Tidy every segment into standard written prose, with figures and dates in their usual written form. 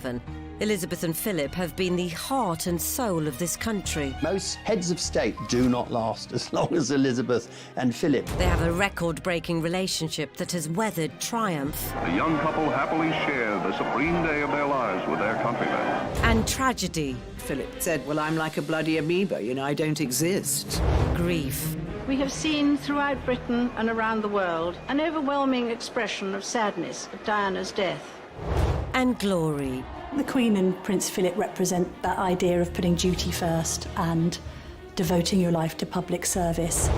1907, Elizabeth and Philip have been the heart and soul of this country. Most heads of state do not last as long as Elizabeth and Philip. They have a record-breaking relationship that has weathered triumph. The young couple happily share the supreme day of their lives with their countrymen. And tragedy. Philip said, well, I'm like a bloody amoeba, you know, I don't exist. Grief. We have seen throughout Britain and around the world an overwhelming expression of sadness at Diana's death. And glory. The Queen and Prince Philip represent that idea of putting duty first and devoting your life to public service.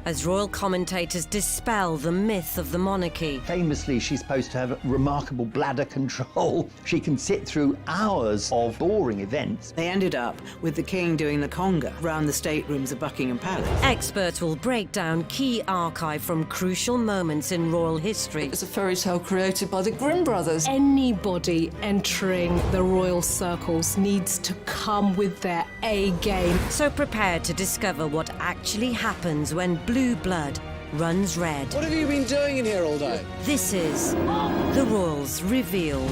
As royal commentators dispel the myth of the monarchy. Famously, she's supposed to have remarkable bladder control. She can sit through hours of boring events. They ended up with the king doing the conga around the staterooms of Buckingham Palace. Experts will break down key archive from crucial moments in royal history. It's a fairy tale created by the Grimm brothers. Anybody entering the royal circles needs to come with their A game. So prepare to discover what actually happens when blue blood runs red. What have you been doing in here all day? This is The Royals Revealed.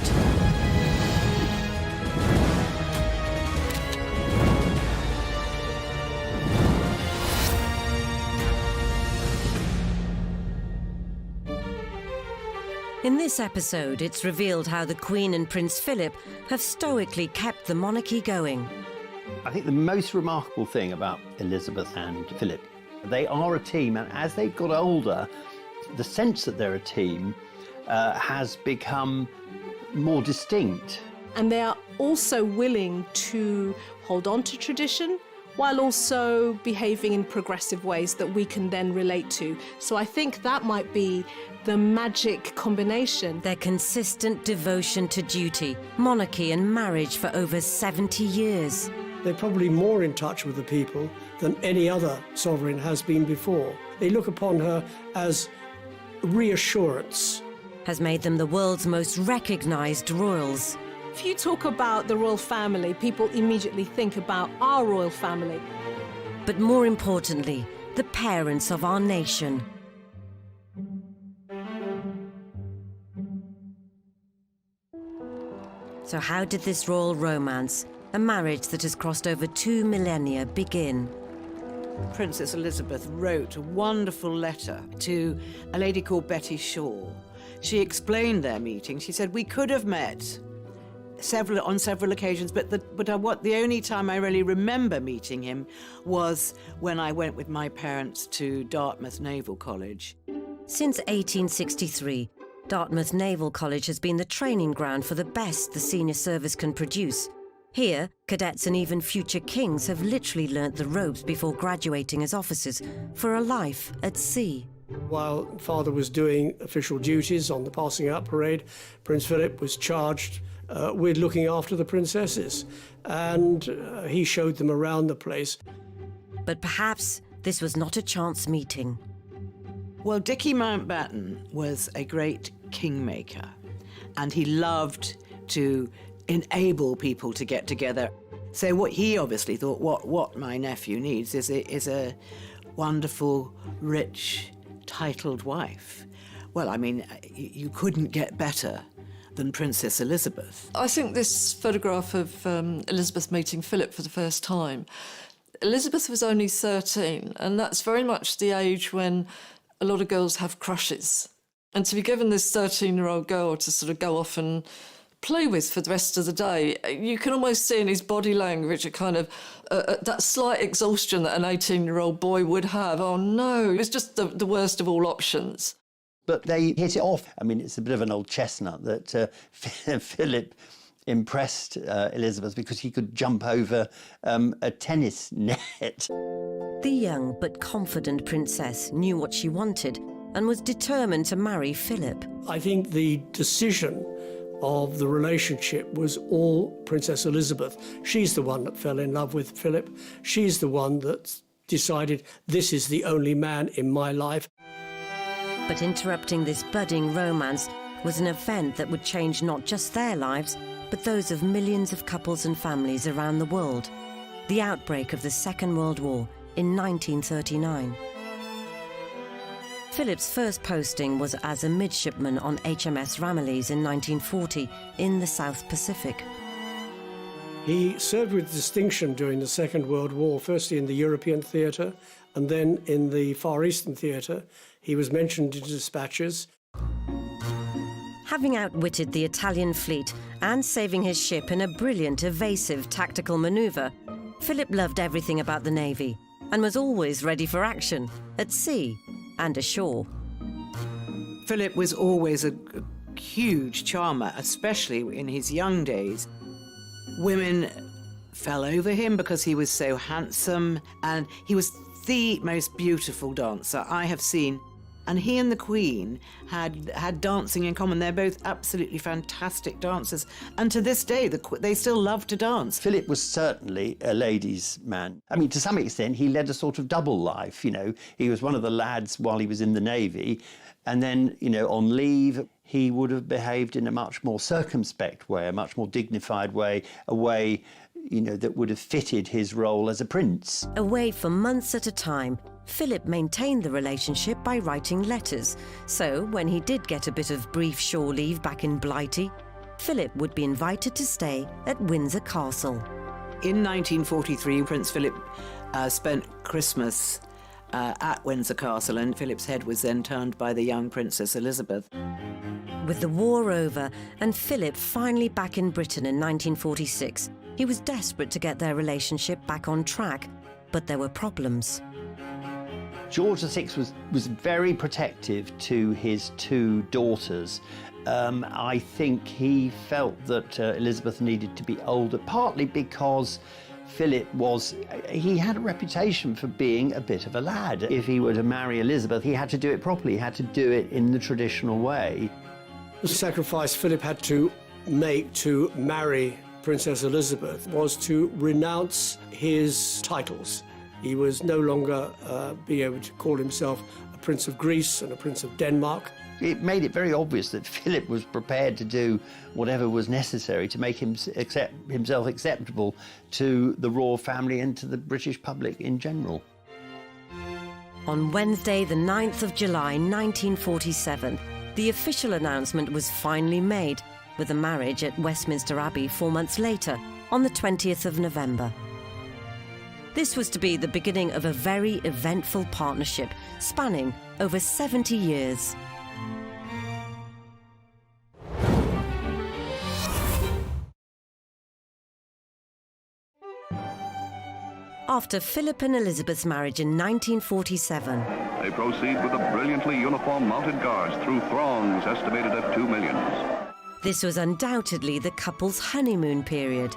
In this episode, it's revealed how the Queen and Prince Philip have stoically kept the monarchy going. I think the most remarkable thing about Elizabeth and Philip, they are a team, and as they've got older, the sense that they're a team has become more distinct. And they are also willing to hold on to tradition while also behaving in progressive ways that we can then relate to. So I think that might be the magic combination. Their consistent devotion to duty, monarchy and marriage for over 70 years. They're probably more in touch with the people than any other sovereign has been before. They look upon her as reassurance. Has made them the world's most recognised royals. If you talk about the royal family, people immediately think about our royal family. But more importantly, the parents of our nation. So how did this royal romance, a marriage that has crossed over 2 millennia, begin? Princess Elizabeth wrote a wonderful letter to a lady called Betty Shaw. She explained their meeting. She said, we could have met on several occasions, but the only time I really remember meeting him was when I went with my parents to Dartmouth Naval College. Since 1863, Dartmouth Naval College has been the training ground for the best the senior service can produce. Here, cadets and even future kings have literally learnt the ropes before graduating as officers for a life at sea. While Father was doing official duties on the passing out parade, Prince Philip was charged with looking after the princesses, and he showed them around the place. But perhaps this was not a chance meeting. Well, Dickie Mountbatten was a great kingmaker, and he loved to enable people to get together. So what he obviously thought, what my nephew needs is a wonderful, rich, titled wife. Well, I mean, you couldn't get better than Princess Elizabeth. I think this photograph of Elizabeth meeting Philip for the first time, Elizabeth was only 13, and that's very much the age when a lot of girls have crushes. And to be given this 13-year-old girl to sort of go off and play with for the rest of the day, you can almost see in his body language a kind of that slight exhaustion that an 18-year-old boy would have. Oh no, it was just the worst of all options. But they hit it off. I mean, it's a bit of an old chestnut that Philip impressed Elizabeth because he could jump over a tennis net. The young but confident princess knew what she wanted and was determined to marry Philip. I think the decision of the relationship was all Princess Elizabeth. She's the one that fell in love with Philip. She's the one that decided, this is the only man in my life. But interrupting this budding romance was an event that would change not just their lives, but those of millions of couples and families around the world. The outbreak of the Second World War in 1939. Philip's first posting was as a midshipman on HMS Ramillies in 1940 in the South Pacific. He served with distinction during the Second World War, firstly in the European theatre and then in the Far Eastern theatre. He was mentioned in dispatches. Having outwitted the Italian fleet and saving his ship in a brilliant, evasive tactical manoeuvre, Philip loved everything about the Navy and was always ready for action, at sea and ashore. Philip was always a huge charmer, especially in his young days. Women fell over him because he was so handsome, and he was the most beautiful dancer I have seen. And he and the Queen had dancing in common. They're both absolutely fantastic dancers. And to this day, they still love to dance. Philip was certainly a ladies' man. I mean, to some extent, he led a sort of double life, you know. He was one of the lads while he was in the Navy. And then, you know, on leave, he would have behaved in a much more circumspect way, a much more dignified way, a way, you know, that would have fitted his role as a prince. Away for months at a time, Philip maintained the relationship by writing letters. So when he did get a bit of brief shore leave back in Blighty, Philip would be invited to stay at Windsor Castle. In 1943, Prince Philip spent Christmas at Windsor Castle, and Philip's head was then turned by the young Princess Elizabeth. With the war over and Philip finally back in Britain in 1946, he was desperate to get their relationship back on track, but there were problems. George VI was very protective to his two daughters. I think he felt that Elizabeth needed to be older, partly because Philip he had a reputation for being a bit of a lad. If he were to marry Elizabeth, he had to do it properly. He had to do it in the traditional way. The sacrifice Philip had to make to marry Princess Elizabeth was to renounce his titles. He was no longer being able to call himself a Prince of Greece and a Prince of Denmark. It made it very obvious that Philip was prepared to do whatever was necessary to make himself acceptable to the royal family and to the British public in general. On Wednesday, the 9th of July, 1947, the official announcement was finally made, with the marriage at Westminster Abbey 4 months later, on the 20th of November. This was to be the beginning of a very eventful partnership spanning over 70 years. After Philip and Elizabeth's marriage in 1947, They proceed with a brilliantly uniformed mounted guards through throngs estimated at 2 millions. this was undoubtedly the couple's honeymoon period.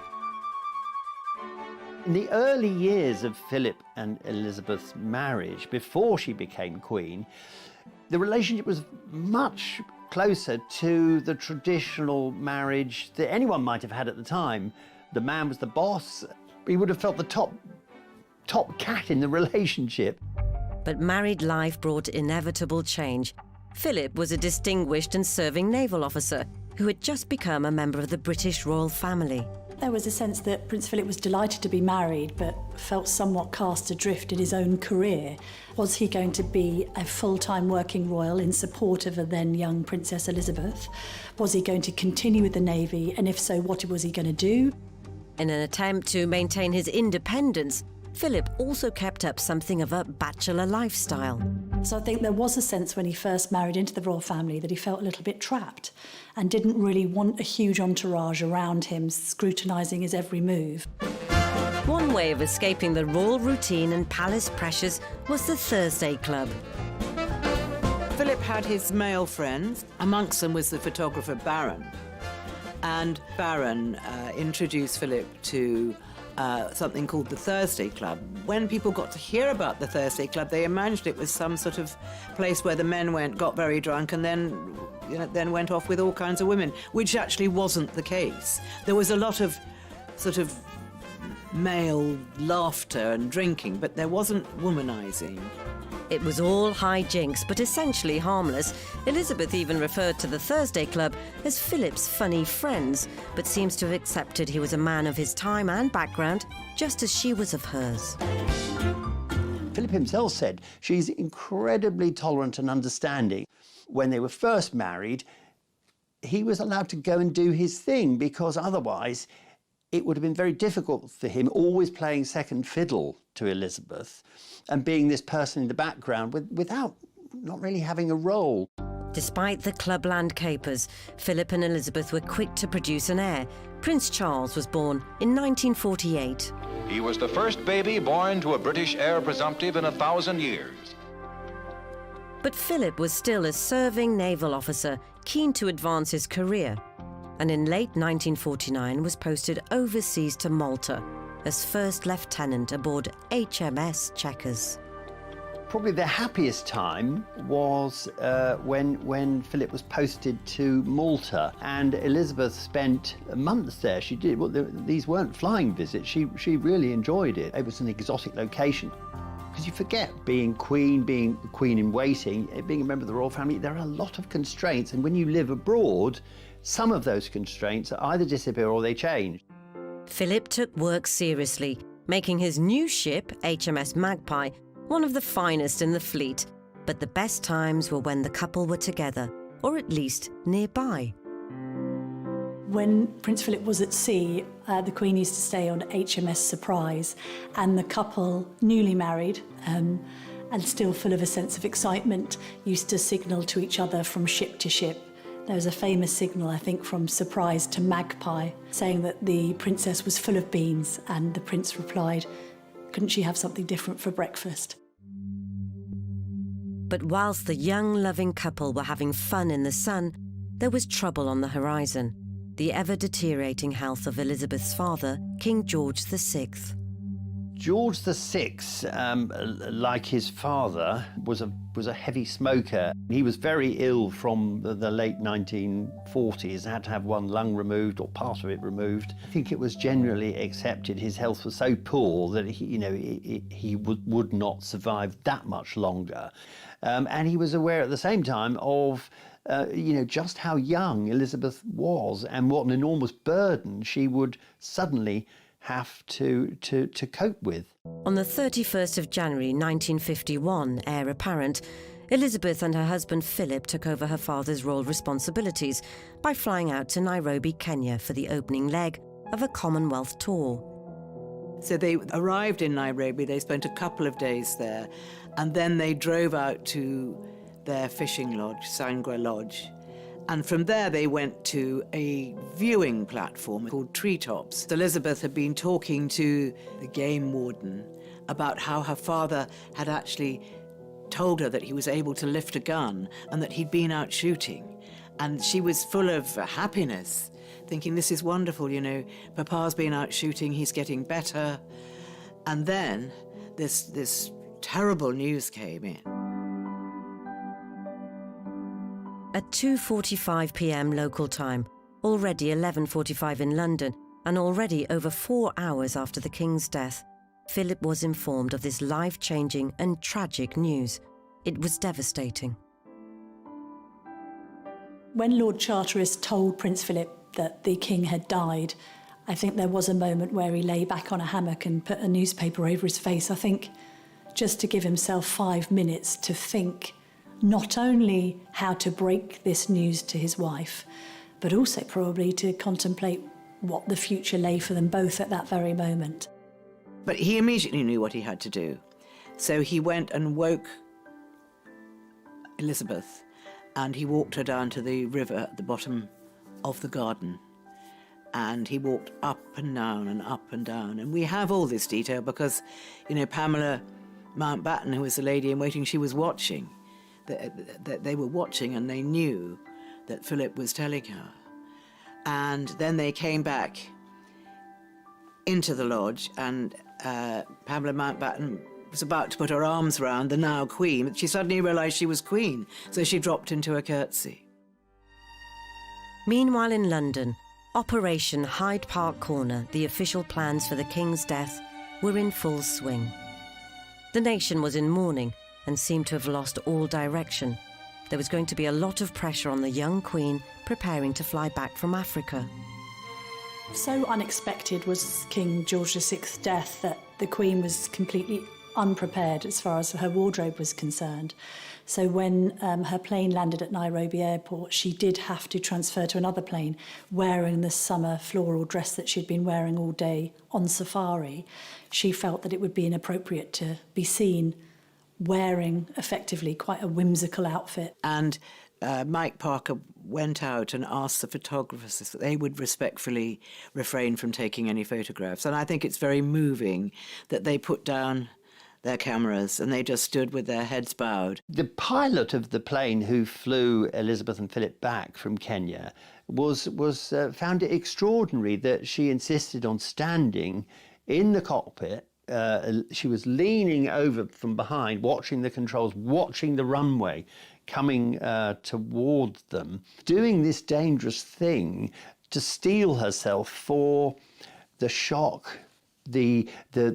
In the early years of Philip and Elizabeth's marriage, before she became queen, the relationship was much closer to the traditional marriage that anyone might have had at the time. The man was the boss. He would have felt the top cat in the relationship. But married life brought inevitable change. Philip was a distinguished and serving naval officer who had just become a member of the British royal family. There was a sense that Prince Philip was delighted to be married, but felt somewhat cast adrift in his own career. Was he going to be a full-time working royal in support of a then young Princess Elizabeth? Was he going to continue with the Navy, and if so, what was he going to do? In an attempt to maintain his independence, Philip also kept up something of a bachelor lifestyle. So I think there was a sense when he first married into the royal family that he felt a little bit trapped and didn't really want a huge entourage around him scrutinising his every move. One way of escaping the royal routine and palace pressures was the Thursday Club. Philip had his male friends. Amongst them was the photographer Barron. And Barron introduced Philip to something called the Thursday Club. When people got to hear about the Thursday Club, they imagined it was some sort of place where the men got very drunk and then went off with all kinds of women, which actually wasn't the case. There was a lot of sort of male laughter and drinking, but there wasn't womanizing. It was all hijinks, but essentially harmless. Elizabeth even referred to the Thursday Club as Philip's funny friends, but seems to have accepted he was a man of his time and background, just as she was of hers. Philip himself said she's incredibly tolerant and understanding. When they were first married, he was allowed to go and do his thing because otherwise it would have been very difficult for him, always playing second fiddle to Elizabeth and being this person in the background without not really having a role. Despite the clubland capers, Philip and Elizabeth were quick to produce an heir. Prince Charles was born in 1948. He was the first baby born to a British heir presumptive in 1,000 years. But Philip was still a serving naval officer, keen to advance his career, and in late 1949 was posted overseas to Malta as first lieutenant aboard HMS Chequers. Probably the happiest time was when Philip was posted to Malta, and Elizabeth spent months there. She did. Well, these weren't flying visits. She really enjoyed it. It was an exotic location. Because you forget being queen in waiting, being a member of the royal family, there are a lot of constraints. And when you live abroad, some of those constraints either disappear or they change. Philip took work seriously, making his new ship, HMS Magpie, one of the finest in the fleet. But the best times were when the couple were together, or at least nearby. When Prince Philip was at sea, the Queen used to stay on HMS Surprise, and the couple, newly married and still full of a sense of excitement, used to signal to each other from ship to ship. There was a famous signal, I think, from Surprise to Magpie, saying that the princess was full of beans, and the prince replied, "Couldn't she have something different for breakfast?" But whilst the young, loving couple were having fun in the sun, there was trouble on the horizon. The ever-deteriorating health of Elizabeth's father, King George VI. George VI, like his father, was a heavy smoker. He was very ill from the late 1940s, had to have one lung removed or part of it removed. I think it was generally accepted his health was so poor that he would not survive that much longer. And he was aware at the same time of just how young Elizabeth was and what an enormous burden she would suddenly have to cope with. On the 31st of January 1951, heir apparent, Elizabeth and her husband Philip took over her father's royal responsibilities by flying out to Nairobi, Kenya for the opening leg of a Commonwealth tour. So they arrived in Nairobi, they spent a couple of days there, and then they drove out to their fishing lodge, Sangwa Lodge. And from there they went to a viewing platform called Treetops. Elizabeth had been talking to the game warden about how her father had actually told her that he was able to lift a gun and that he'd been out shooting. And she was full of happiness, thinking, this is wonderful, Papa's been out shooting, he's getting better. And then this terrible news came in. At 2:45 p.m. local time, already 11:45 in London, and already over 4 hours after the King's death, Philip was informed of this life-changing and tragic news. It was devastating. When Lord Charteris told Prince Philip that the King had died, I think there was a moment where he lay back on a hammock and put a newspaper over his face, I think, just to give himself 5 minutes to think not only how to break this news to his wife, but also probably to contemplate what the future lay for them both at that very moment. But he immediately knew what he had to do. So he went and woke Elizabeth, and he walked her down to the river at the bottom of the garden. And he walked up and down and up and down. And we have all this detail because, Pamela Mountbatten, who was the lady in waiting, she was watching. That they were watching, and they knew that Philip was telling her. And then they came back into the lodge, and Pamela Mountbatten was about to put her arms round the now Queen, but she suddenly realised she was Queen, so she dropped into a curtsy. Meanwhile in London, Operation Hyde Park Corner, the official plans for the King's death, were in full swing. The nation was in mourning and seemed to have lost all direction. There was going to be a lot of pressure on the young Queen preparing to fly back from Africa. So unexpected was King George VI's death that the Queen was completely unprepared as far as her wardrobe was concerned. So when her plane landed at Nairobi airport, she did have to transfer to another plane wearing the summer floral dress that she'd been wearing all day on safari. She felt that it would be inappropriate to be seen wearing effectively quite a whimsical outfit. And Mike Parker went out and asked the photographers that they would respectfully refrain from taking any photographs. And I think it's very moving that they put down their cameras and they just stood with their heads bowed. The pilot of the plane who flew Elizabeth and Philip back from Kenya found it extraordinary that she insisted on standing in the cockpit. She was leaning over from behind, watching the controls, watching the runway coming toward them, doing this dangerous thing to steel herself for the shock, the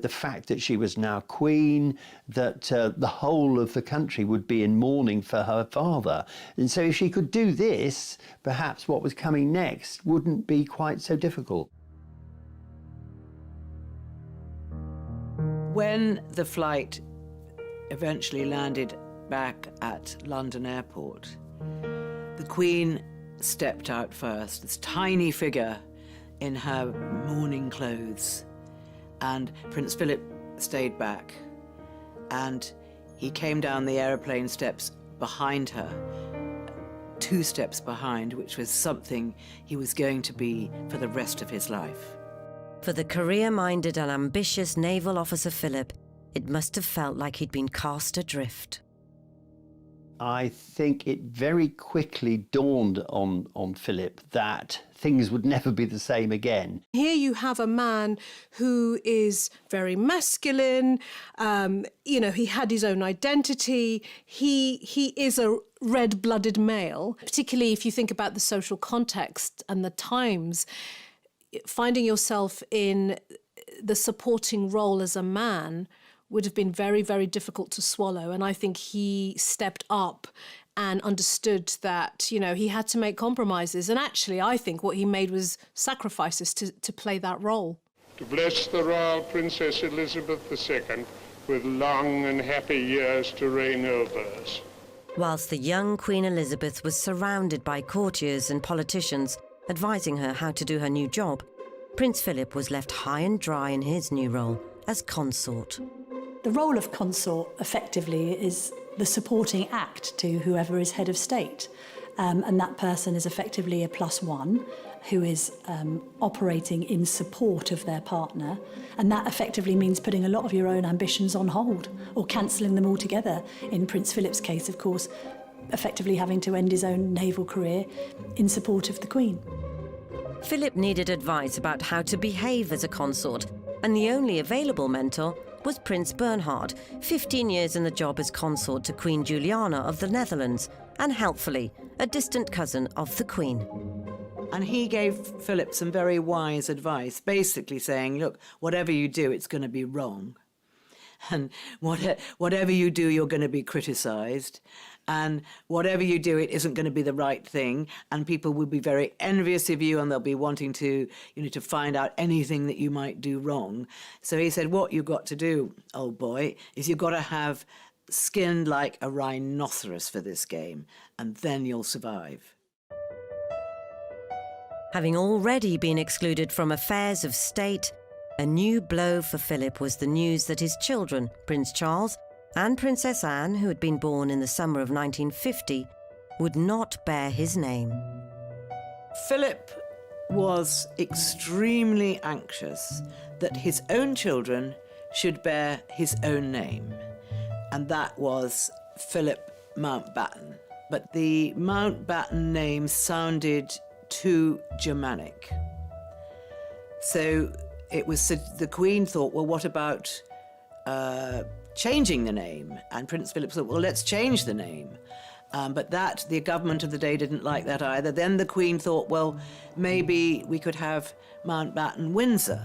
fact that she was now queen, that the whole of the country would be in mourning for her father. And so if she could do this, perhaps what was coming next wouldn't be quite so difficult. When the flight eventually landed back at London Airport, the Queen stepped out first, this tiny figure in her mourning clothes, and Prince Philip stayed back, and he came down the aeroplane steps behind her, 2 steps behind, which was something he was going to be for the rest of his life. For the career-minded and ambitious naval officer Philip, it must have felt like he'd been cast adrift. I think it very quickly dawned on Philip that things would never be the same again. Here you have a man who is very masculine. He had his own identity. He is a red-blooded male, particularly if you think about the social context and the times. Finding yourself in the supporting role as a man would have been very, very difficult to swallow. And I think he stepped up and understood that, he had to make compromises. And actually, I think what he made was sacrifices to play that role. To bless the Royal Princess Elizabeth II with long and happy years to reign over us. Whilst the young Queen Elizabeth was surrounded by courtiers and politicians advising her how to do her new job, Prince Philip was left high and dry in his new role as consort. The role of consort, effectively, is the supporting act to whoever is head of state. And that person is effectively a +1 who is operating in support of their partner. And that effectively means putting a lot of your own ambitions on hold or cancelling them altogether. In Prince Philip's case, of course, effectively having to end his own naval career in support of the Queen. Philip needed advice about how to behave as a consort, and the only available mentor was Prince Bernhard, 15 years in the job as consort to Queen Juliana of the Netherlands, and helpfully, a distant cousin of the Queen. And he gave Philip some very wise advice, basically saying, look, whatever you do, it's going to be wrong. And whatever you do, you're going to be criticised. And whatever you do, it isn't going to be the right thing. And people will be very envious of you and they'll be wanting to, to find out anything that you might do wrong. So he said, what you've got to do, old boy, is you've got to have skin like a rhinoceros for this game, and then you'll survive. Having already been excluded from affairs of state, a new blow for Philip was the news that his children, Prince Charles and Princess Anne, who had been born in the summer of 1950, would not bear his name. Philip was extremely anxious that his own children should bear his own name, and that was Philip Mountbatten. But the Mountbatten name sounded too Germanic. So the Queen thought, well, what about changing the name? And Prince Philip thought, well, let's change the name. But the government of the day didn't like that either. Then the Queen thought, well, maybe we could have Mountbatten Windsor.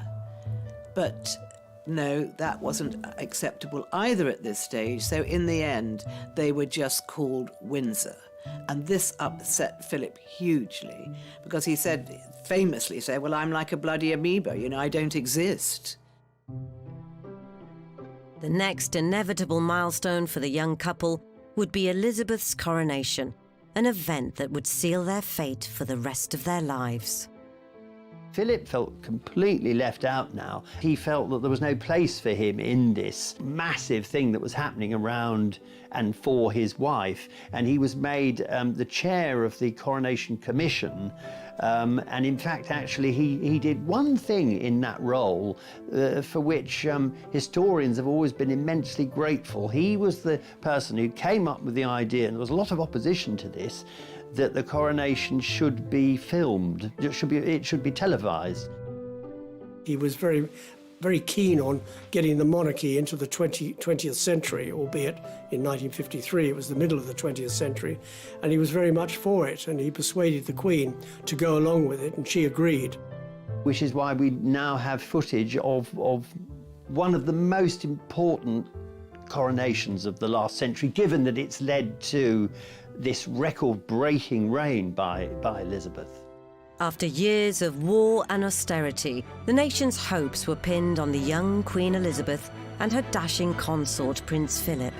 But no, that wasn't acceptable either at this stage. So in the end, they were just called Windsor. And this upset Philip hugely, because he famously said, well, I'm like a bloody amoeba, I don't exist. The next inevitable milestone for the young couple would be Elizabeth's coronation, an event that would seal their fate for the rest of their lives. Philip felt completely left out now. He felt that there was no place for him in this massive thing that was happening around and for his wife. And he was made the chair of the Coronation Commission. And in fact, actually, he did one thing in that role for which historians have always been immensely grateful. He was the person who came up with the idea, and there was a lot of opposition to this, that the coronation should be filmed, it should be televised. He was very, very keen on getting the monarchy into the 20th century, albeit in 1953 it was the middle of the 20th century, and he was very much for it, and he persuaded the Queen to go along with it, and she agreed. Which is why we now have footage of one of the most important coronations of the last century, given that it's led to this record-breaking reign by Elizabeth. After years of war and austerity, the nation's hopes were pinned on the young Queen Elizabeth and her dashing consort, Prince Philip.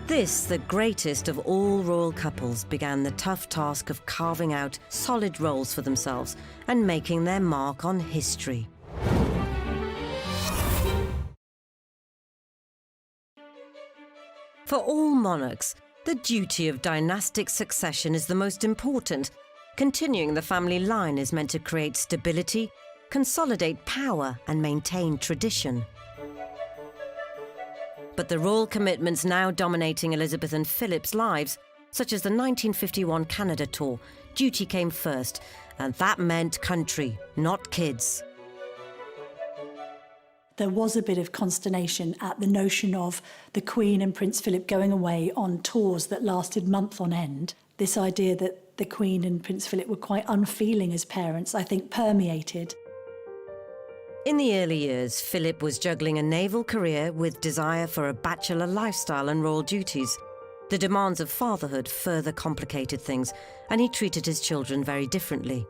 This, the greatest of all royal couples, began the tough task of carving out solid roles for themselves and making their mark on history. For all monarchs, the duty of dynastic succession is the most important. Continuing the family line is meant to create stability, consolidate power, and maintain tradition. But the royal commitments now dominating Elizabeth and Philip's lives, such as the 1951 Canada tour, duty came first, and that meant country, not kids. There was a bit of consternation at the notion of the Queen and Prince Philip going away on tours that lasted months on end. This idea that the Queen and Prince Philip were quite unfeeling as parents, I think, permeated. In the early years, Philip was juggling a naval career with desire for a bachelor lifestyle and royal duties. The demands of fatherhood further complicated things, and he treated his children very differently.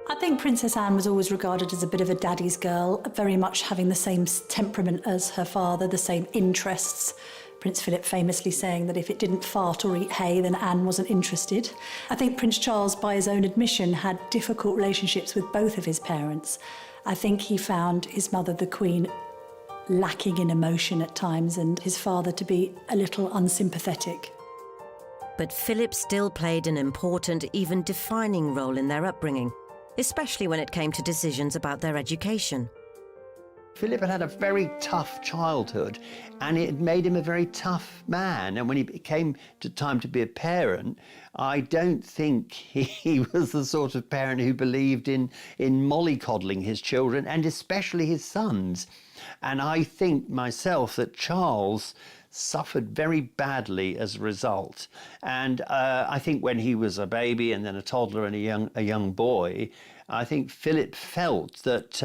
I think Princess Anne was always regarded as a bit of a daddy's girl, very much having the same temperament as her father, the same interests. Prince Philip famously saying that if it didn't fart or eat hay, then Anne wasn't interested. I think Prince Charles, by his own admission, had difficult relationships with both of his parents. I think he found his mother, the Queen, lacking in emotion at times, and his father to be a little unsympathetic. But Philip still played an important, even defining role in their upbringing, especially when it came to decisions about their education. Philip had had a very tough childhood, and it made him a very tough man. And when he came to time to be a parent, I don't think he was the sort of parent who believed in mollycoddling his children, and especially his sons. And I think myself that Charles suffered very badly as a result. And I think when he was a baby and then a toddler and a young boy, I think Philip felt that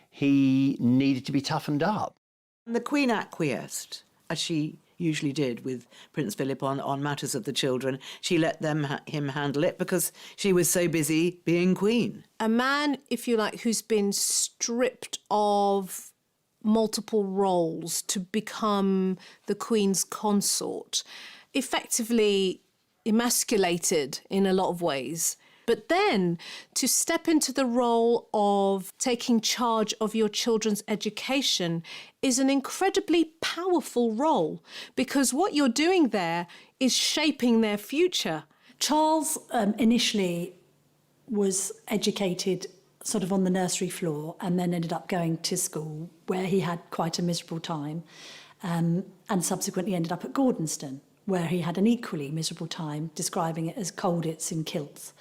he needed to be toughened up. The Queen acquiesced, as she usually did with Prince Philip on matters of the children. She let him handle it because she was so busy being Queen. A man, if you like, who's been stripped of multiple roles to become the Queen's consort, effectively emasculated in a lot of ways. But then to step into the role of taking charge of your children's education is an incredibly powerful role, because what you're doing there is shaping their future. Charles initially was educated sort of on the nursery floor and then ended up going to school where he had quite a miserable time, and subsequently ended up at Gordonston, where he had an equally miserable time, describing it as coldits in kilts.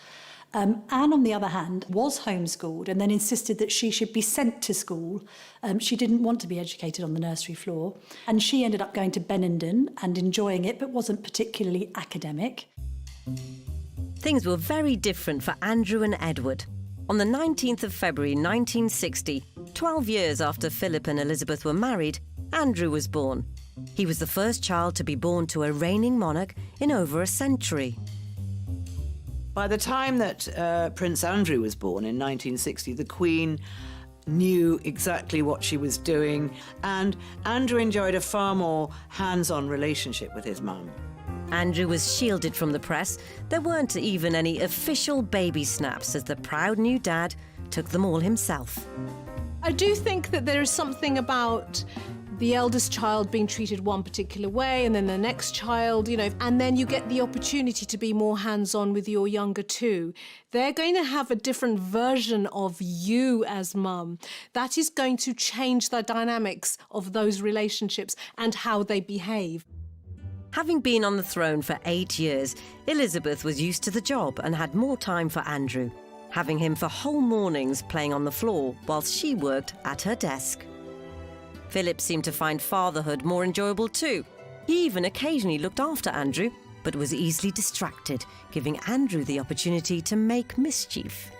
Anne, on the other hand, was homeschooled and then insisted that she should be sent to school. She didn't want to be educated on the nursery floor, and she ended up going to Benenden and enjoying it, but wasn't particularly academic. Things were very different for Andrew and Edward. On the 19th of February 1960, 12 years after Philip and Elizabeth were married, Andrew was born. He was the first child to be born to a reigning monarch in over a century. By the time that Prince Andrew was born in 1960, the Queen knew exactly what she was doing, and Andrew enjoyed a far more hands-on relationship with his mum. Andrew was shielded from the press. There weren't even any official baby snaps as the proud new dad took them all himself. I do think that there is something about the eldest child being treated one particular way and then the next child, and then you get the opportunity to be more hands-on with your younger two. They're going to have a different version of you as mum. That is going to change the dynamics of those relationships and how they behave. Having been on the throne for 8 years, Elizabeth was used to the job and had more time for Andrew, having him for whole mornings playing on the floor whilst she worked at her desk. Philip seemed to find fatherhood more enjoyable too. He even occasionally looked after Andrew, but was easily distracted, giving Andrew the opportunity to make mischief.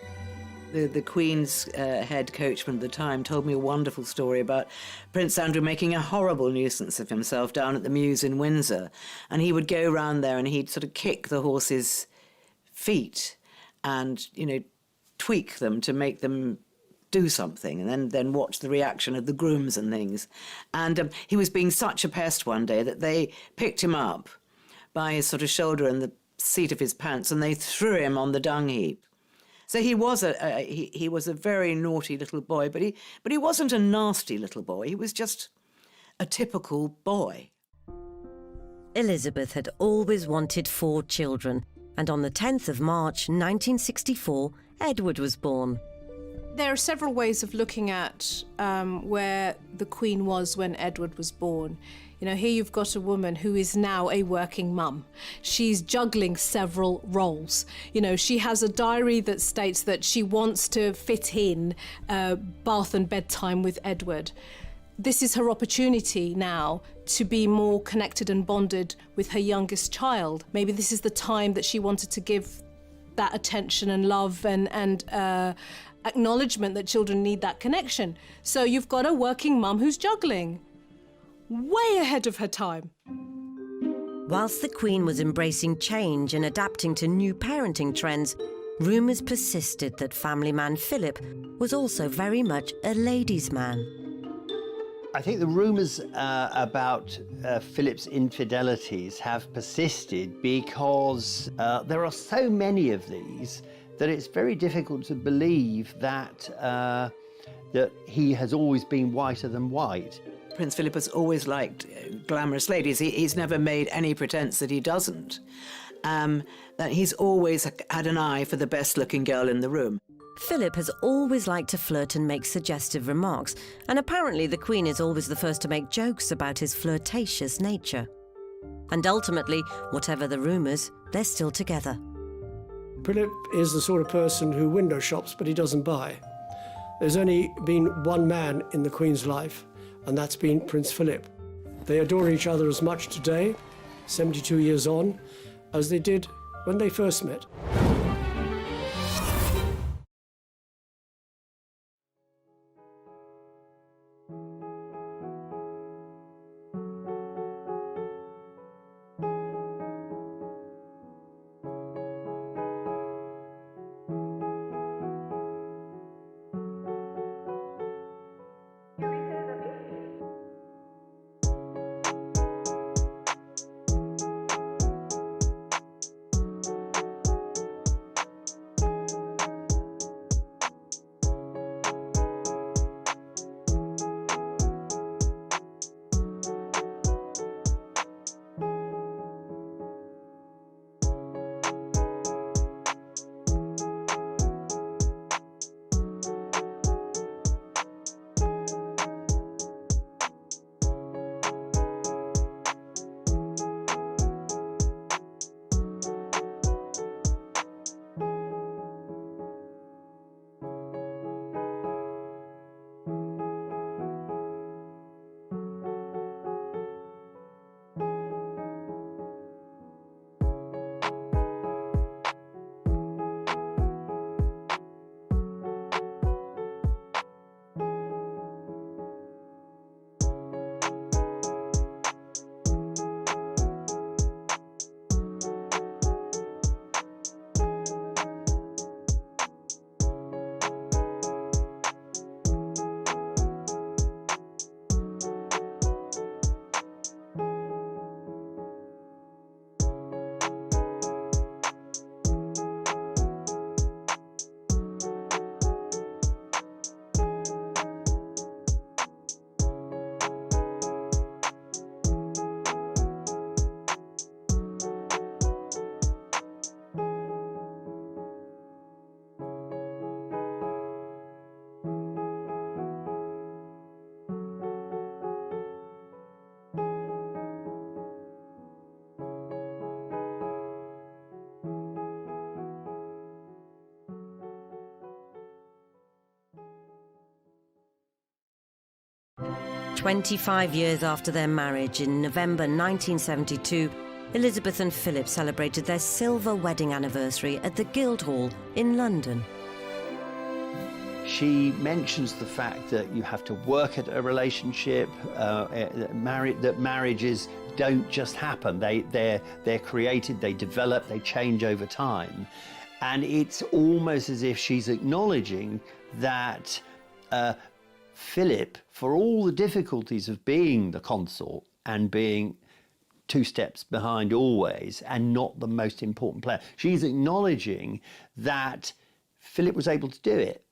The Queen's head coachman at the time told me a wonderful story about Prince Andrew making a horrible nuisance of himself down at the Mews in Windsor. And he would go round there and he'd sort of kick the horses' feet and, tweak them to make them do something, and then watch the reaction of the grooms and things. And he was being such a pest one day that they picked him up by his sort of shoulder and the seat of his pants, and they threw him on the dung heap. So he was a very naughty little boy, but he wasn't a nasty little boy. He was just a typical boy. Elizabeth had always wanted 4 children, and on the 10th of March 1964, Edward was born. There are several ways of looking at where the Queen was when Edward was born. Here you've got a woman who is now a working mum. She's juggling several roles. She has a diary that states that she wants to fit in bath and bedtime with Edward. This is her opportunity now to be more connected and bonded with her youngest child. Maybe this is the time that she wanted to give that attention and love and acknowledgement that children need that connection. So you've got a working mum who's juggling. Way ahead of her time. Whilst the Queen was embracing change and adapting to new parenting trends, rumours persisted that family man Philip was also very much a ladies' man. I think the rumours about Philip's infidelities have persisted because there are so many of these that it's very difficult to believe that he has always been whiter than white. Prince Philip has always liked glamorous ladies. He's never made any pretense that he doesn't. That he's always had an eye for the best-looking girl in the room. Philip has always liked to flirt and make suggestive remarks, and apparently the Queen is always the first to make jokes about his flirtatious nature. And ultimately, whatever the rumours, they're still together. Philip is the sort of person who window shops, but he doesn't buy. There's only been one man in the Queen's life, and that's been Prince Philip. They adore each other as much today, 72 years on, as they did when they first met. 25 years after their marriage, in November 1972, Elizabeth and Philip celebrated their silver wedding anniversary at the Guildhall in London. She mentions the fact that you have to work at a relationship, that marriages don't just happen. They're created, they develop, they change over time. And it's almost as if she's acknowledging that Philip, for all the difficulties of being the consort and being 2 steps behind always and not the most important player, she's acknowledging that Philip was able to do it.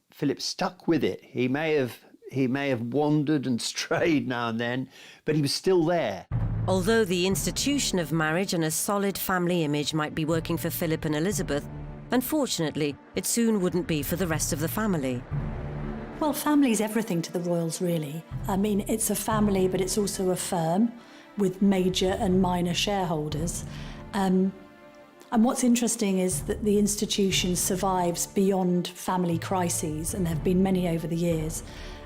Philip stuck with it. He may have wandered and strayed now and then, but he was still there. Although the institution of marriage and a solid family image might be working for Philip and Elizabeth, unfortunately, it soon wouldn't be for the rest of the family. Well, family's everything to the royals, really. I mean, it's a family, but it's also a firm with major and minor shareholders. And what's interesting is that the institution survives beyond family crises, and there have been many over the years.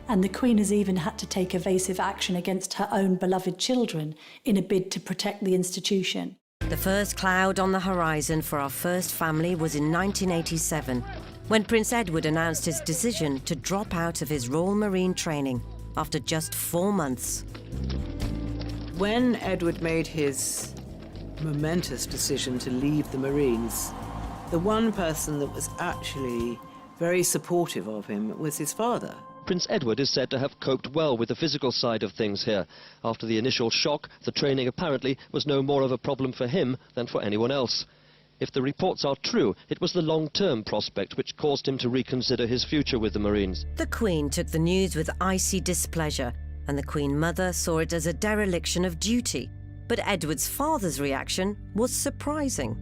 And the Queen has even had to take evasive action against her own beloved children in a bid to protect the institution. The first cloud on the horizon for our first family was in 1987, when Prince Edward announced his decision to drop out of his Royal Marine training after just 4 months. When Edward made his momentous decision to leave the Marines, the one person that was actually very supportive of him was his father. Prince Edward is said to have coped well with the physical side of things here. After the initial shock, the training apparently was no more of a problem for him than for anyone else. If the reports are true, it was the long-term prospect which caused him to reconsider his future with the Marines. The Queen took the news with icy displeasure, and the Queen Mother saw it as a dereliction of duty. But Edward's father's reaction was surprising.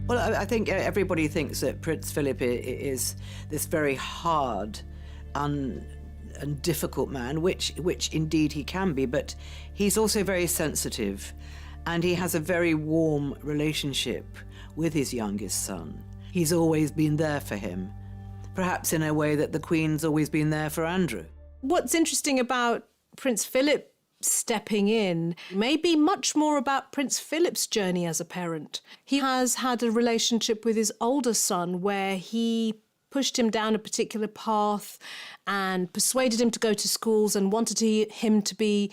Well, I think everybody thinks that Prince Philip is this very hard and difficult man, which indeed he can be, but he's also very sensitive, and he has a very warm relationship with his youngest son. He's always been there for him, perhaps in a way that the Queen's always been there for Andrew. What's interesting about Prince Philip stepping in may be much more about Prince Philip's journey as a parent. He has had a relationship with his older son where he pushed him down a particular path and persuaded him to go to schools and wanted him to be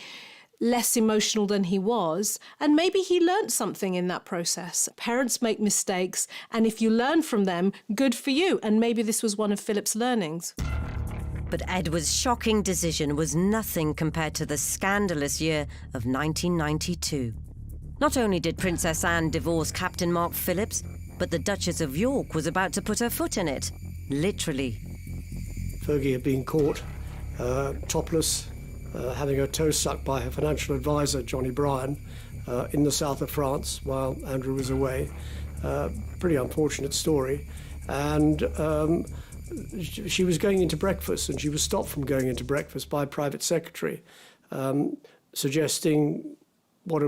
less emotional than he was, and maybe he learnt something in that process. Parents make mistakes, and if you learn from them, good for you, and maybe this was one of Philip's learnings. But Edward's shocking decision was nothing compared to the scandalous year of 1992. Not only did Princess Anne divorce Captain Mark Phillips, but the Duchess of York was about to put her foot in it, literally. Fergie had been caught topless, having her toe sucked by her financial advisor, Johnny Bryan, in the south of France while Andrew was away. Pretty unfortunate story. And she was going into breakfast, and she was stopped from going into breakfast by a private secretary, suggesting what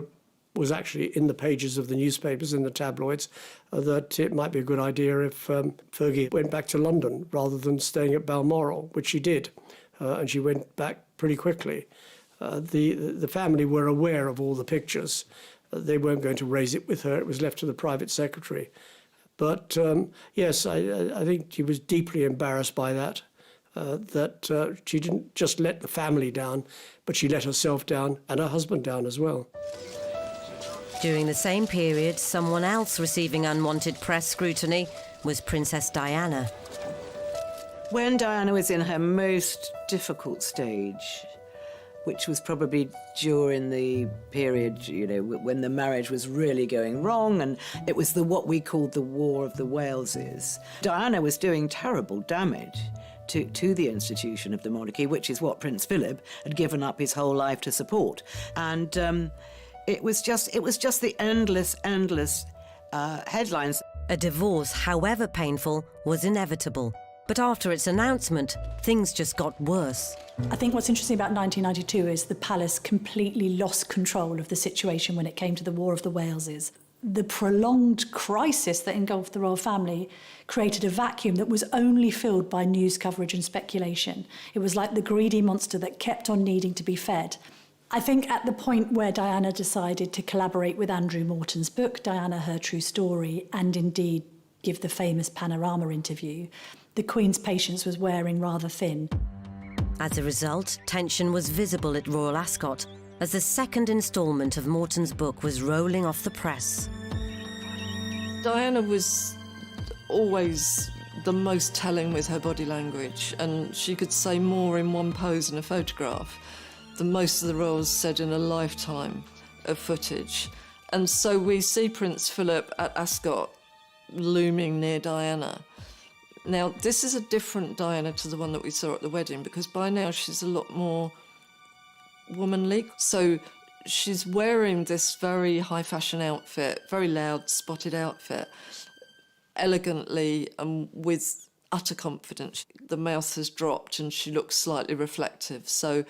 was actually in the pages of the newspapers, in the tabloids, that it might be a good idea if Fergie went back to London rather than staying at Balmoral, which she did. And she went back pretty quickly. The family were aware of all the pictures. They weren't going to raise it with her. It was left to the private secretary. But yes, I think she was deeply embarrassed by that, that she didn't just let the family down, but she let herself down and her husband down as well. During the same period, someone else receiving unwanted press scrutiny was Princess Diana. When Diana was in her most difficult stage, which was probably during the period, you know, when the marriage was really going wrong, and it was what we called the War of the Waleses. Diana was doing terrible damage to the institution of the monarchy, which is what Prince Philip had given up his whole life to support. And it was just the endless headlines. A divorce, however painful, was inevitable. But after its announcement, things just got worse. I think what's interesting about 1992 is the palace completely lost control of the situation when it came to the War of the Waleses. the prolonged crisis that engulfed the royal family created a vacuum that was only filled by news coverage and speculation. It was like the greedy monster that kept on needing to be fed. I think at the point where Diana decided to collaborate with Andrew Morton's book, Diana, Her True Story, and indeed give the famous Panorama interview, the Queen's patience was wearing rather thin. As a result, tension was visible at Royal Ascot as the second instalment of Morton's book was rolling off the press. Diana was always the most telling with her body language, and she could say more in one pose in a photograph than most of the royals said in a lifetime of footage. And so we see Prince Philip at Ascot looming near Diana. Now, this is a different Diana to the one that we saw at the wedding, because by now she's a lot more womanly. So she's wearing this very high fashion outfit, very loud spotted outfit, elegantly and with utter confidence. The mouth has dropped and she looks slightly reflective. So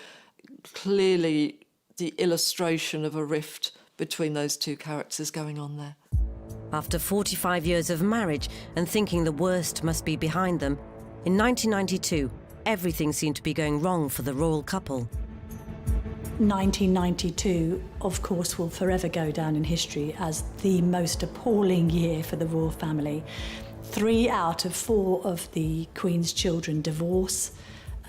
clearly the illustration of a rift between those two characters going on there. After 45 years of marriage and thinking the worst must be behind them, in 1992, everything seemed to be going wrong for the royal couple. 1992, of course, will forever go down in history as the most appalling year for the royal family. 3 out of 4 of the Queen's children divorce.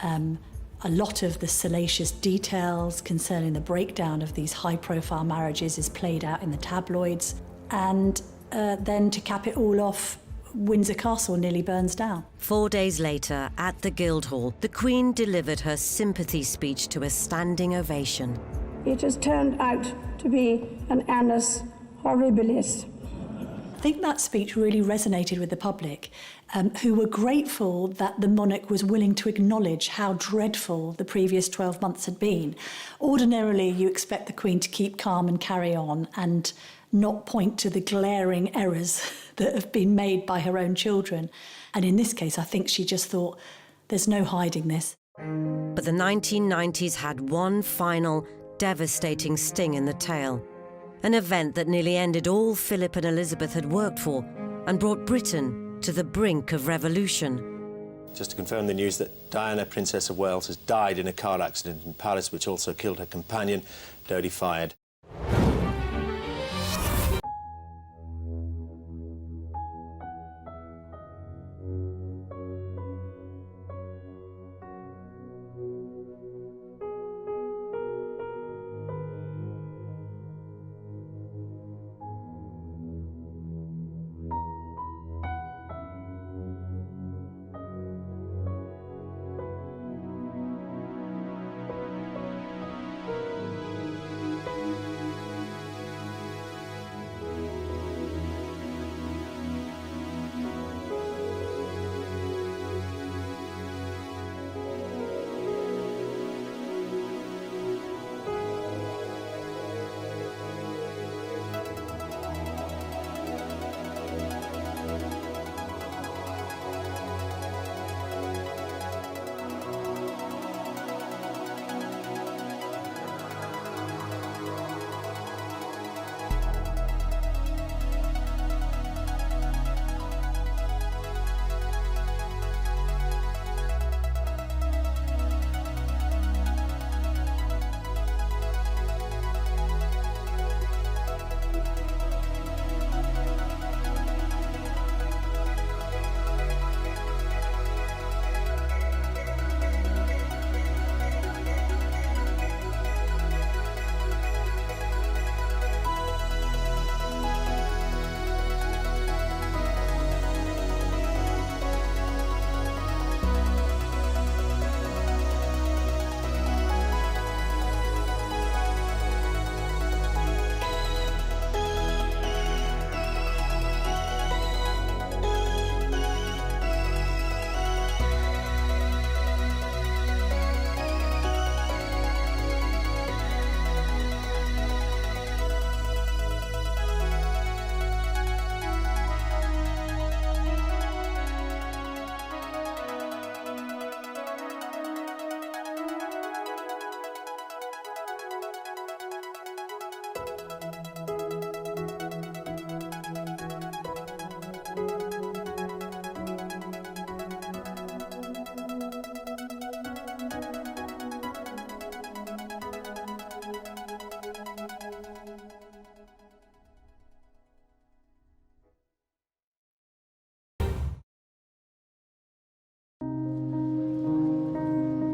A lot of the salacious details concerning the breakdown of these high-profile marriages is played out in the tabloids. And then to cap it all off, Windsor Castle nearly burns down. 4 days later, at the Guildhall, the Queen delivered her sympathy speech to a standing ovation. It has turned out to be an annus horribilis. I think that speech really resonated with the public, who were grateful that the monarch was willing to acknowledge how dreadful the previous 12 months had been. Ordinarily, you expect the Queen to keep calm and carry on and not point to the glaring errors that have been made by her own children. And in this case, I think she just thought, there's no hiding this. But the 1990s had one final, devastating sting in the tail. An event that nearly ended all Philip and Elizabeth had worked for and brought Britain to the brink of revolution. Just to confirm the news that Diana, Princess of Wales, has died in a car accident in Paris, which also killed her companion, Dodi Fayed.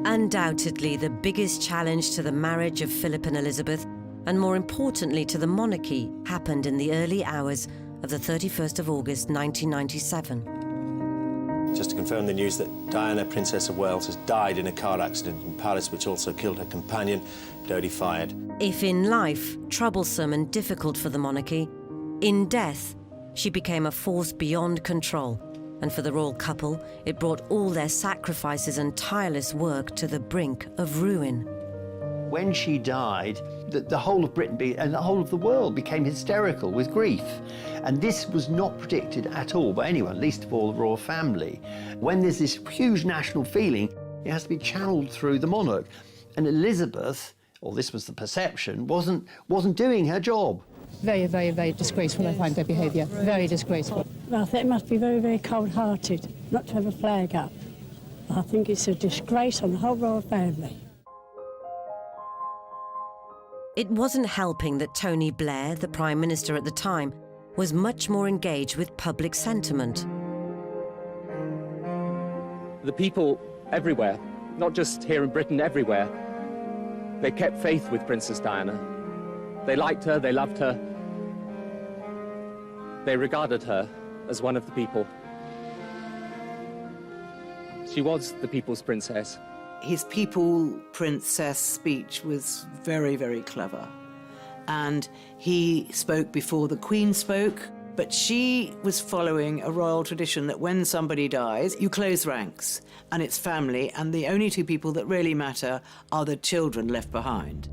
Undoubtedly, the biggest challenge to the marriage of Philip and Elizabeth, and more importantly to the monarchy, happened in the early hours of the 31st of August 1997. Just to confirm the news that Diana, Princess of Wales, has died in a car accident in Paris, which also killed her companion, Dodi Fayed. If in life troublesome and difficult for the monarchy, in death she became a force beyond control, and for the royal couple it brought all their sacrifices and tireless work to the brink of ruin. When she died, the whole of Britain and the whole of the world became hysterical with grief. And this was not predicted at all by anyone, least of all the royal family. When there's this huge national feeling, it has to be channeled through the monarch. And Elizabeth, or this was the perception, wasn't doing her job. Very, very, very disgraceful, I find their behaviour. Very disgraceful. Well, I think it must be very, very cold-hearted not to have a flag up. I think it's a disgrace on the whole royal family. It wasn't helping that Tony Blair, the Prime Minister at the time, was much more engaged with public sentiment. The people everywhere, not just here in Britain, everywhere, they kept faith with Princess Diana. They liked her, they loved her. They regarded her as one of the people. She was the people's princess. His people princess speech was very, very clever. And he spoke before the Queen spoke, but she was following a royal tradition that when somebody dies, you close ranks, and it's family, and the only two people that really matter are the children left behind.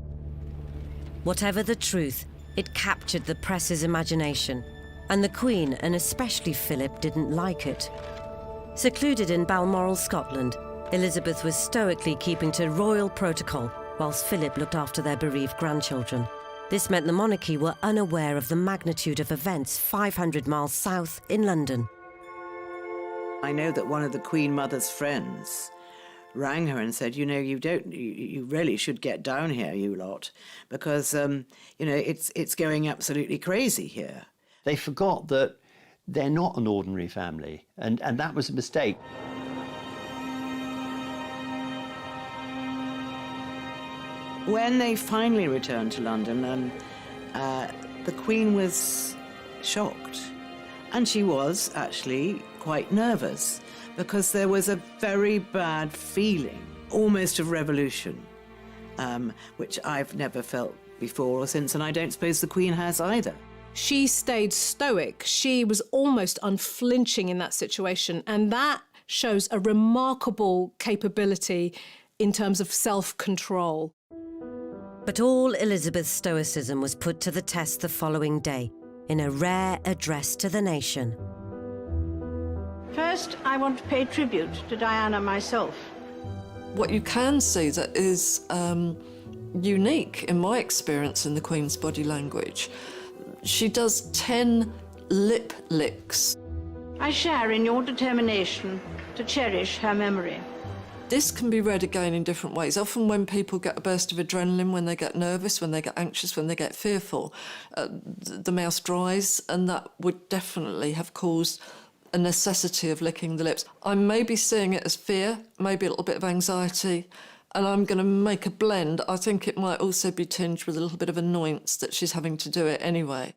Whatever the truth, it captured the press's imagination, and the Queen, and especially Philip, didn't like it. Secluded in Balmoral, Scotland, Elizabeth was stoically keeping to royal protocol, whilst Philip looked after their bereaved grandchildren. This meant the monarchy were unaware of the magnitude of events 500 miles south in London. I know that one of the Queen Mother's friends rang her and said, you know, you really should get down here, you lot, because, you know, it's going absolutely crazy here. They forgot that they're not an ordinary family, and that was a mistake. When they finally returned to London, the Queen was shocked. And she was actually quite nervous because there was a very bad feeling, almost of revolution, which I've never felt before or since, and I don't suppose the Queen has either. She stayed stoic. She was almost unflinching in that situation, and that shows a remarkable capability in terms of self-control. But all Elizabeth's stoicism was put to the test the following day in a rare address to the nation. First, I want to pay tribute to Diana myself. What you can see that is unique in my experience in the Queen's body language, she does 10 lip licks. I share in your determination to cherish her memory. This can be read again in different ways. Often when people get a burst of adrenaline, when they get nervous, when they get anxious, when they get fearful, the mouth dries, and that would definitely have caused a necessity of licking the lips. I'm maybe seeing it as fear, maybe a little bit of anxiety, and I'm going to make a blend. I think it might also be tinged with a little bit of annoyance that she's having to do it anyway.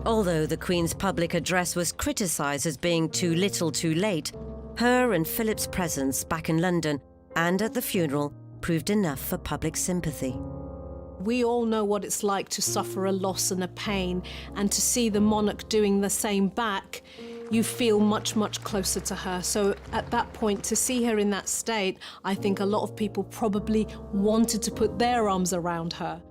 Although the Queen's public address was criticised as being too little too late, her and Philip's presence back in London and at the funeral proved enough for public sympathy. We all know what it's like to suffer a loss and a pain, and to see the monarch doing the same back, you feel much, much closer to her. So at that point, to see her in that state, I think a lot of people probably wanted to put their arms around her.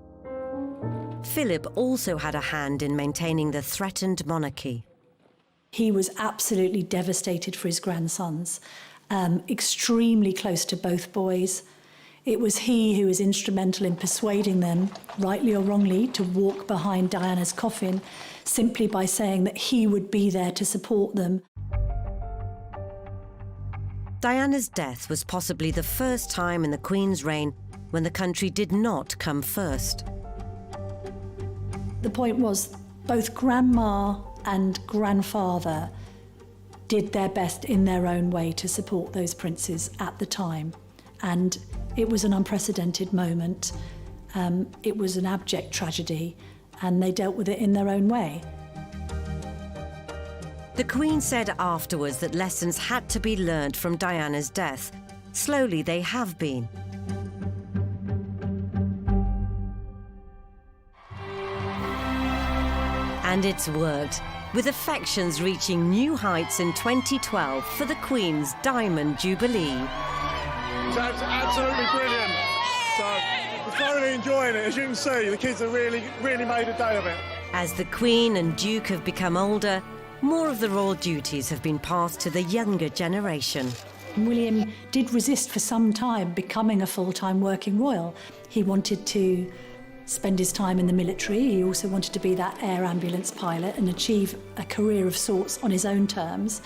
Philip also had a hand in maintaining the threatened monarchy. He was absolutely devastated for his grandsons, extremely close to both boys. It was he who was instrumental in persuading them, rightly or wrongly, to walk behind Diana's coffin, simply by saying that he would be there to support them. Diana's death was possibly the first time in the Queen's reign when the country did not come first. The point was, both Grandma and Grandfather did their best in their own way to support those princes at the time. And it was an unprecedented moment. It was an abject tragedy, and they dealt with it in their own way. The Queen said afterwards that lessons had to be learned from Diana's death. Slowly they have been. And it's worked, with affections reaching new heights in 2012 for the Queen's Diamond Jubilee. That's absolutely brilliant. So we're thoroughly enjoying it. As you can see, the kids have really made a day of it. As the Queen and Duke have become older, more of the royal duties have been passed to the younger generation. William did resist for some time becoming a full-time working royal. He wanted to spend his time in the military. He also wanted to be that air ambulance pilot and achieve a career of sorts on his own terms.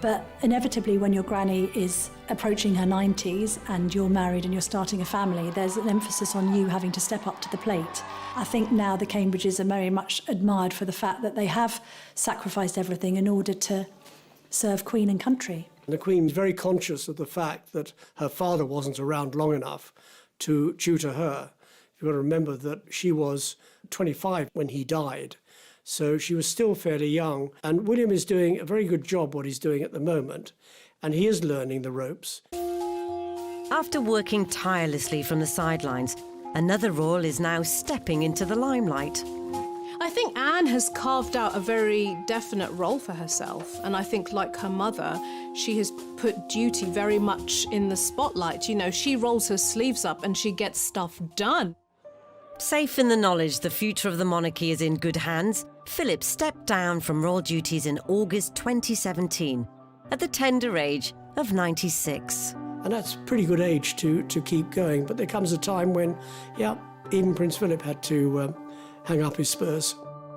But inevitably, when your granny is approaching her 90s and you're married and you're starting a family, there's an emphasis on you having to step up to the plate. I think now the Cambridges are very much admired for the fact that they have sacrificed everything in order to serve Queen and country. The Queen's very conscious of the fact that her father wasn't around long enough to tutor her. You've got to remember that she was 25 when he died, so she was still fairly young. And William is doing a very good job what he's doing at the moment, and he is learning the ropes. After working tirelessly from the sidelines, another royal is now stepping into the limelight. I think Anne has carved out a very definite role for herself, and I think, like her mother, she has put duty very much in the spotlight. You know, she rolls her sleeves up and she gets stuff done. Safe in the knowledge the future of the monarchy is in good hands, Philip stepped down from royal duties in August 2017 at the tender age of 96. And that's a pretty good age to keep going, but there comes a time when, yeah, even Prince Philip had to hang up his spurs.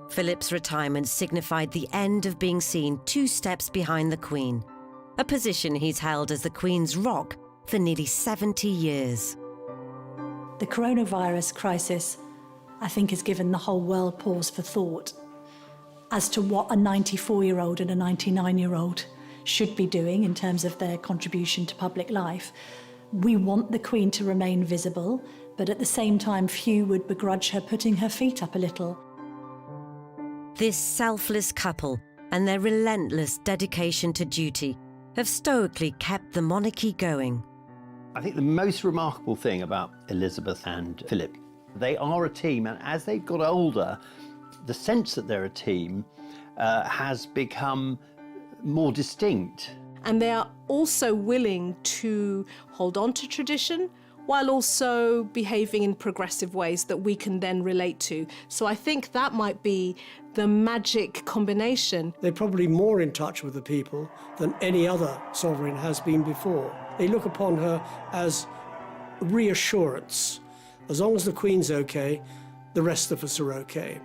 Philip's retirement signified the end of being seen 2 steps behind the Queen, a position he's held as the Queen's rock for nearly 70 years. The coronavirus crisis, I think, has given the whole world pause for thought as to what a 94-year-old and a 99-year-old should be doing in terms of their contribution to public life. We want the Queen to remain visible, but at the same time, few would begrudge her putting her feet up a little. This selfless couple and their relentless dedication to duty have stoically kept the monarchy going. I think the most remarkable thing about Elizabeth and Philip, they are a team, and as they've got older, the sense that they're a team has become more distinct. And they are also willing to hold on to tradition while also behaving in progressive ways that we can then relate to. So I think that might be the magic combination. They're probably more in touch with the people than any other sovereign has been before. They look upon her as reassurance. As long as the Queen's okay, the rest of us are okay.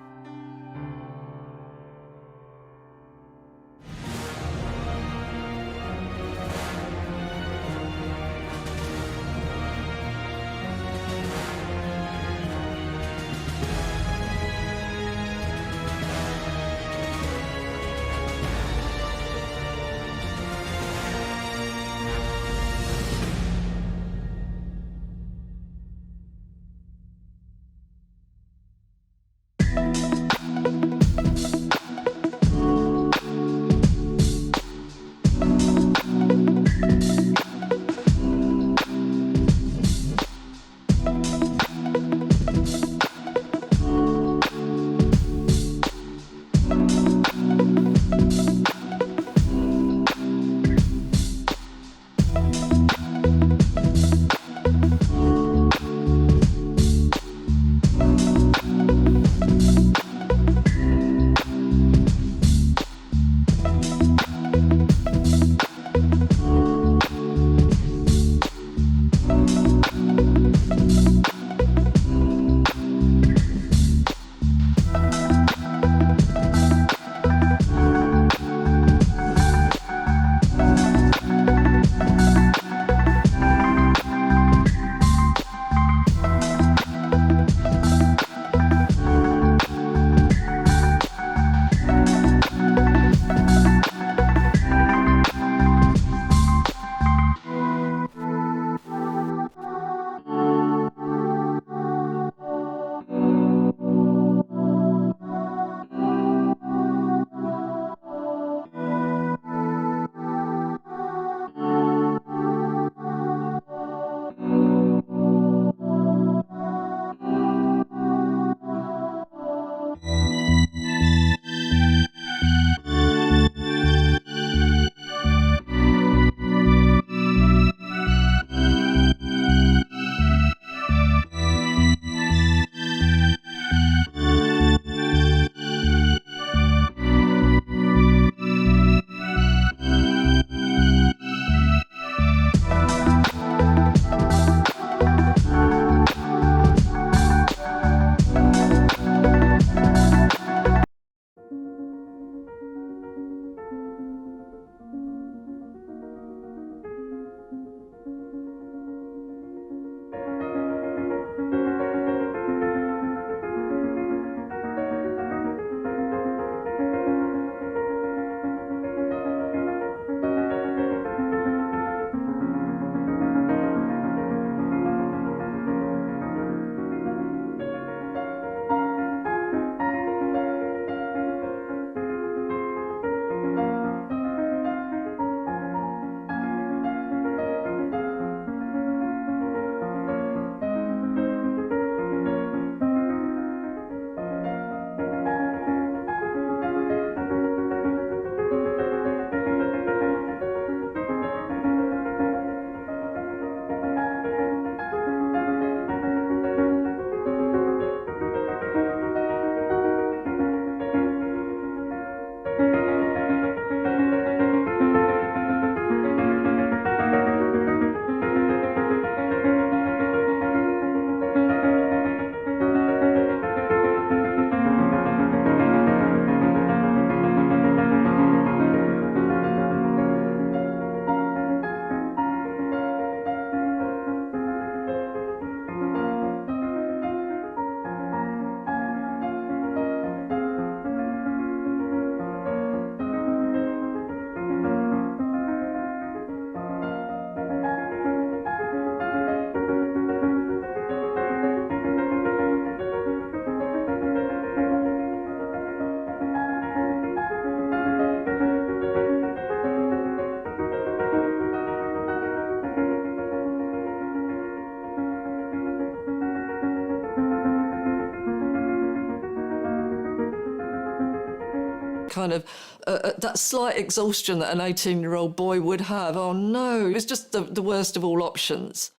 Kind of that slight exhaustion that an 18-year-old boy would have. Oh no, it was just the worst of all options.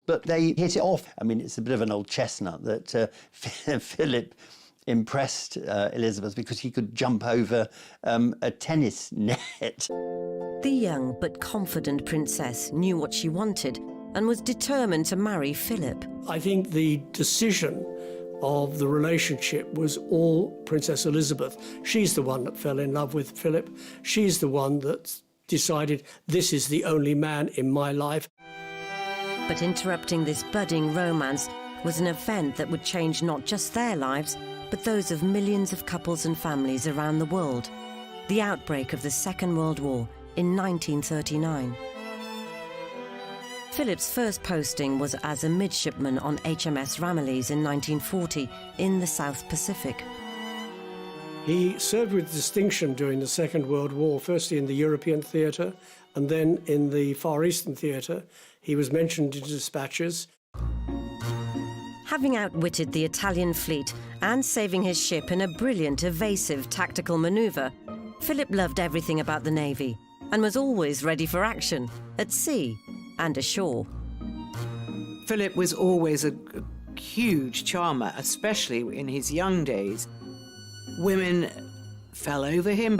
But they hit it off. I mean, it's a bit of an old chestnut that Philip impressed Elizabeth because he could jump over a tennis net. The young but confident princess knew what she wanted and was determined to marry Philip. I think the decision of the relationship was all Princess Elizabeth. She's the one that fell in love with Philip. She's the one that decided, this is the only man in my life. But interrupting this budding romance was an event that would change not just their lives, but those of millions of couples and families around the world. The outbreak of the Second World War in 1939. Philip's first posting was as a midshipman on HMS Ramillies in 1940 in the South Pacific. He served with distinction during the Second World War, firstly in the European theatre and then in the Far Eastern theatre. He was mentioned in dispatches. Having outwitted the Italian fleet and saving his ship in a brilliant, evasive tactical manoeuvre, Philip loved everything about the Navy and was always ready for action, at sea and ashore. Philip was always a huge charmer, especially in his young days. Women fell over him.